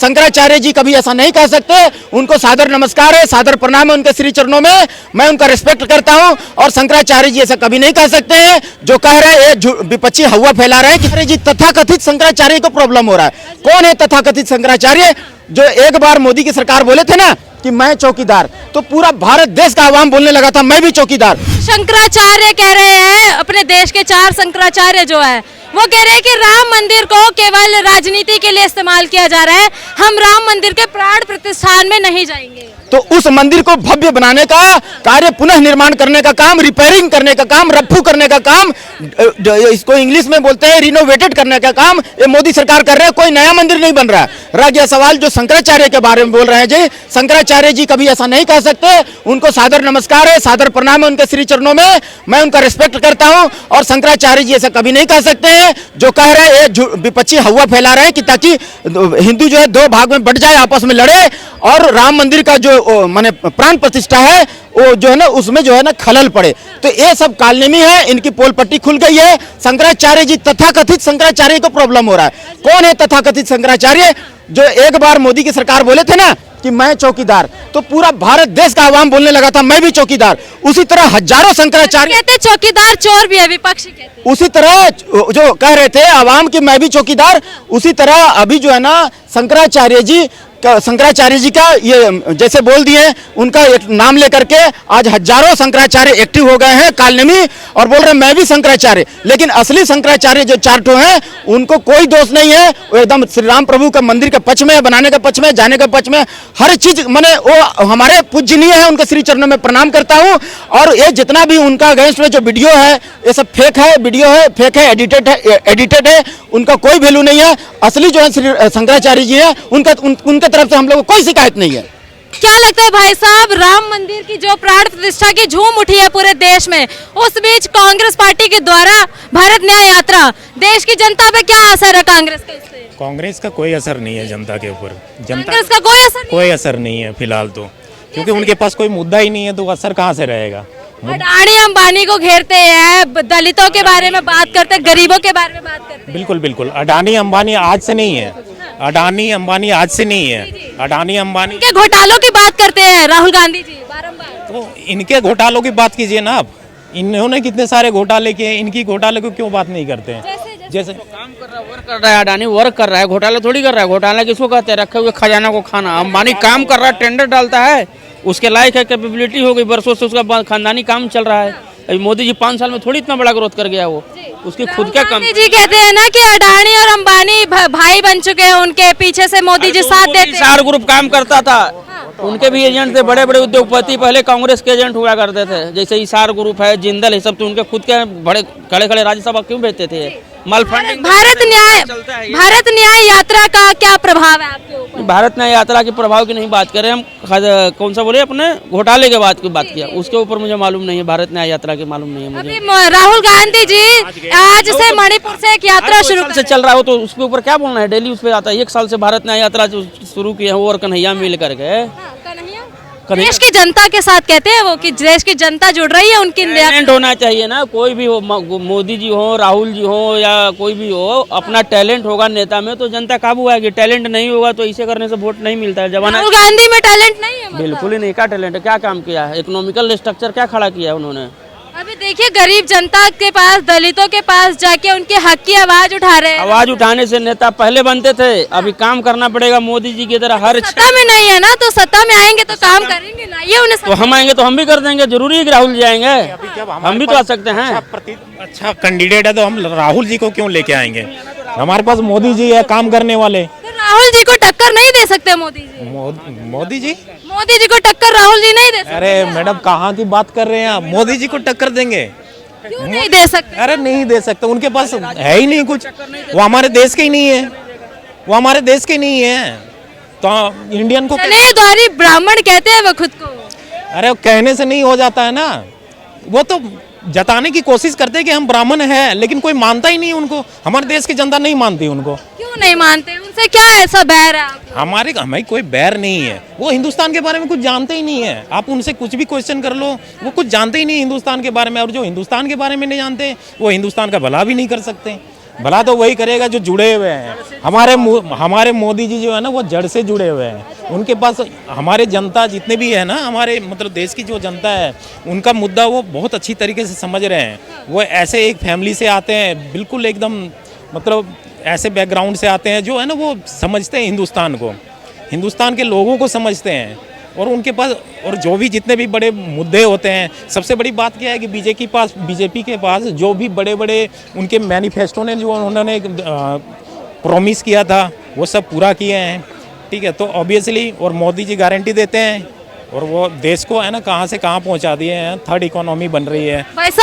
शंकराचार्य जी कभी ऐसा नहीं कह सकते। उनको सादर नमस्कार है, सादर प्रणाम है उनके श्री चरणों में, मैं उनका रिस्पेक्ट करता हूं। और शंकराचार्य जी ऐसा कभी नहीं कह सकते हैं। जो कह रहे हैं ये विपक्षी हवा फैला रहे हैं कि जी तथाकथित शंकराचार्य को प्रॉब्लम हो रहा है। कौन है तथाकथित शंकराचार्य? जो एक बार मोदी की सरकार बोले थे ना कि मैं चौकीदार, तो पूरा भारत देश का आवाम बोलने लगा था मैं भी चौकीदार। शंकराचार्य कह रहे हैं, अपने देश के 4 शंकराचार्य जो है वो कह रहे हैं कि राम मंदिर को केवल राजनीति के लिए इस्तेमाल किया जा रहा है, हम राम मंदिर के प्राण प्रतिष्ठान में नहीं जाएंगे। तो उस मंदिर को भव्य बनाने का कार्य, पुनः निर्माण करने का काम, रिपेयरिंग करने का काम, रफ्फू करने का काम, इसको इंग्लिश में बोलते हैं रिनोवेटेड करने का काम, ये मोदी सरकार कर रहे हैं। कोई नया मंदिर नहीं बन रहा है। रह गया सवाल जो शंकराचार्य के बारे में बोल रहे हैं जी, शंकराचार्य जी कभी ऐसा नहीं कह सकते। उनको सादर नमस्कार है, सादर प्रणाम है उनके श्री चरणों में, मैं उनका रिस्पेक्ट करता हूं। और शंकराचार्य जी ऐसा कभी नहीं कह सकते हैं। जो कह रहे हैं ये विपक्षी हवा फैला रहे हैं कि ताकि हिंदू जो है 2 भाग में बट जाए, आपस में लड़े और राम मंदिर का जो माने प्राण प्रतिष्ठा है वो जो है ना उसमें जो है ना खलल पड़े। तो ये सब कालनेमी है, इनकी पोल पट्टी खुल गई है। शंकराचार्य जी तथाकथित शंकराचार्य को प्रॉब्लम हो रहा है। कौन है तथाकथित शंकराचार्य? जो एक बार मोदी की सरकार बोले थे ना कि मैं चौकीदार, तो पूरा भारत देश का आवाम बोलने लगा था मैं भी चौकीदार। उसी तरह हजारों शंकराचार्य कहते चौकीदार चोर भी है, विपक्षी कहते। उसी तरह जो कह रहे थे आवाम की मैं भी चौकीदार, उसी तरह अभी जो है ना शंकराचार्य जी का ये जैसे बोल दिए, उनका एक नाम लेकर के आज हजारों शंकराचार्य एक्टिव हो गए हैं कालनेमी और बोल रहे हैं मैं भी शंकराचार्य। लेकिन असली शंकराचार्य जो 4 ठो हैं उनको कोई दोष नहीं है। वो एकदम श्री राम प्रभु का मंदिर के पक्ष में, बनाने के पक्ष में, जाने के पक्ष में, हर चीज माने वो हमारे पूजनीय है। उनके श्री चरणों में प्रणाम करता हूँ। और ये जितना भी उनका अगेंस्ट में जो वीडियो है ये सब फेक है, वीडियो है, फेक है, एडिटेड है, उनका कोई वैल्यू नहीं है। असली जो है श्री शंकराचार्य जी है उनके तरफ से हम लोगों को कोई शिकायत नहीं है। क्या लगता है भाई साहब, राम मंदिर की जो प्राण प्रतिष्ठा की झूम उठी है पूरे देश में, उस बीच कांग्रेस पार्टी के द्वारा भारत न्याय यात्रा, देश की जनता पे क्या असर है कांग्रेस का इससे? कांग्रेस का कोई असर नहीं है जनता के ऊपर। कांग्रेस का कोई असर नहीं है फिलहाल तो, क्योंकि उनके पास कोई मुद्दा ही नहीं है, तो असर कहाँ से रहेगा। अडानी अंबानी को घेरते हैं, दलितों के बारे में बात करते हैं, गरीबों के बारे में बात करते हैं। बिल्कुल बिल्कुल, अडानी अंबानी आज से नहीं है, अडानी अंबानी आज से नहीं है। अडानी अंबानी के घोटालों की बात करते हैं राहुल गांधी जी बारंबार। तो इनके घोटालों की बात कीजिए ना आप। इन्होंने कितने सारे घोटाले किए, इनकी घोटाले को क्यों बात नहीं करते हैं? जैसे काम कर रहा है, वर्क कर रहा है, अडानी वर्क कर रहा है, घोटाला थोड़ी कर रहा है। घोटाला किसको कहते हैं? रखे हुए खजाना को खाना। अंबानी काम कर रहा है, टेंडर डालता है, उसके लायक है, कैपेबिलिटी हो गई, बरसों से उसका खानदानी काम चल रहा है। अभी मोदी जी 5 साल में थोड़ी इतना बड़ा ग्रोथ कर गया वो, उसकी खुद का काम। जी कहते हैं ना कि अडानी और अंबानी भाई बन चुके हैं, उनके पीछे से मोदी जी साथ देते हैं। इसार ग्रुप काम करता था, उनके भी एजेंट थे, बड़े बड़े उद्योगपति पहले कांग्रेस के एजेंट हुआ करते थे, जैसे इसार ग्रुप है, जिंदल है, सब तो उनके खुद के बड़े खड़े खड़े राज्यसभा क्यों भेजते थे? माल फंडिंग। भारत न्याय यात्रा का क्या प्रभाव है आपके ऊपर? भारत न्याय यात्रा के प्रभाव की नहीं बात करें हम, कौन सा बोले, अपने घोटाले के बाद की बात किया, उसके ऊपर मुझे मालूम नहीं है। भारत न्याय यात्रा के मालूम नहीं है मुझे। राहुल गांधी जी आज से मणिपुर से एक यात्रा शुरू से चल रहा हो तो उसके ऊपर क्या बोलना है? डेली उस पर आता है। 1 साल से भारत न्याय यात्रा शुरू की है वो और कन्हैया मिल करके। देश की जनता के साथ कहते हैं वो कि देश की जनता जुड़ रही है उनकी। टैलेंट होना चाहिए ना, कोई भी हो, मोदी जी हो, राहुल जी हो या कोई भी हो, अपना टैलेंट होगा नेता में तो जनता काबू आएगी। टैलेंट नहीं होगा तो इसे करने से वोट नहीं मिलता है। जमाना राहुल गांधी में टैलेंट नहीं है, बिल्कुल ही नहीं। क्या टैलेंट है? क्या काम किया है? इकोनॉमिकल स्ट्रक्चर क्या खड़ा किया है उन्होंने? अभी देखिए गरीब जनता के पास, दलितों के पास जाके उनके हक की आवाज उठा रहे हैं। आवाज उठाने से नेता पहले बनते थे, अभी काम करना पड़ेगा मोदी जी की तरह। हर सत्ता में नहीं है ना, तो सत्ता में आएंगे तो काम करेंगे ना, ये उन्हें तो हम आएंगे तो हम भी कर देंगे। जरूरी है कि राहुल जी आएंगे? हम भी तो आ सकते हैं। अच्छा कैंडिडेट है तो हम राहुल जी को क्यों लेके आएंगे? हमारे पास मोदी जी है काम करने वाले। राहुल जी को टक्कर नहीं दे सकते मोदी जी? मोदी जी को टक्कर राहुल जी नहीं दे सकते? अरे मैडम कहाँ की बात कर रहे हैं आप? मोदी जी को टक्कर देंगे? क्यों नहीं दे सकते? अरे नहीं दे सकते, उनके पास है ही नहीं कुछ। वो हमारे देश के ही नहीं है, वो हमारे देश के नहीं है तो इंडियन को द्वारी ब्राह्मण कहते हैं वो खुद को। अरे कहने से नहीं हो जाता है ना, वो तो जताने की कोशिश करते हैं कि हम ब्राह्मण हैं, लेकिन कोई मानता ही नहीं उनको। हमारे देश की जनता नहीं मानती उनको। क्यों नहीं मानते? उनसे क्या ऐसा बैर है आपको? हमें कोई बैर नहीं है। वो हिंदुस्तान के बारे में कुछ जानते ही नहीं है। आप उनसे कुछ भी क्वेश्चन कर लो, वो कुछ जानते ही नहीं हिंदुस्तान के बारे में। और जो हिंदुस्तान के बारे में नहीं जानते वो हिंदुस्तान का भला भी नहीं कर सकते। भला तो वही करेगा जो जुड़े हुए हैं। हमारे मोदी जी जो है ना वो जड़ से जुड़े हुए हैं। उनके पास हमारे जनता जितने भी है ना, हमारे मतलब देश की जो जनता है, उनका मुद्दा वो बहुत अच्छी तरीके से समझ रहे हैं। वो ऐसे एक फैमिली से आते हैं, बिल्कुल एकदम मतलब ऐसे बैकग्राउंड से आते हैं जो है ना वो समझते हैं हिंदुस्तान को, हिंदुस्तान के लोगों को समझते हैं। और उनके पास और जो भी जितने भी बड़े मुद्दे होते हैं, सबसे बड़ी बात क्या है कि बीजेपी के पास जो भी बड़े बड़े उनके मैनिफेस्टो ने जो उन्होंने प्रॉमिस किया था वो सब पूरा किए हैं। ठीक है, तो ऑब्वियसली और मोदी जी गारंटी देते हैं और वो देश को है ना कहाँ से कहाँ पहुँचा दिए हैं। थर्ड इकोनॉमी बन रही है। भाई साहब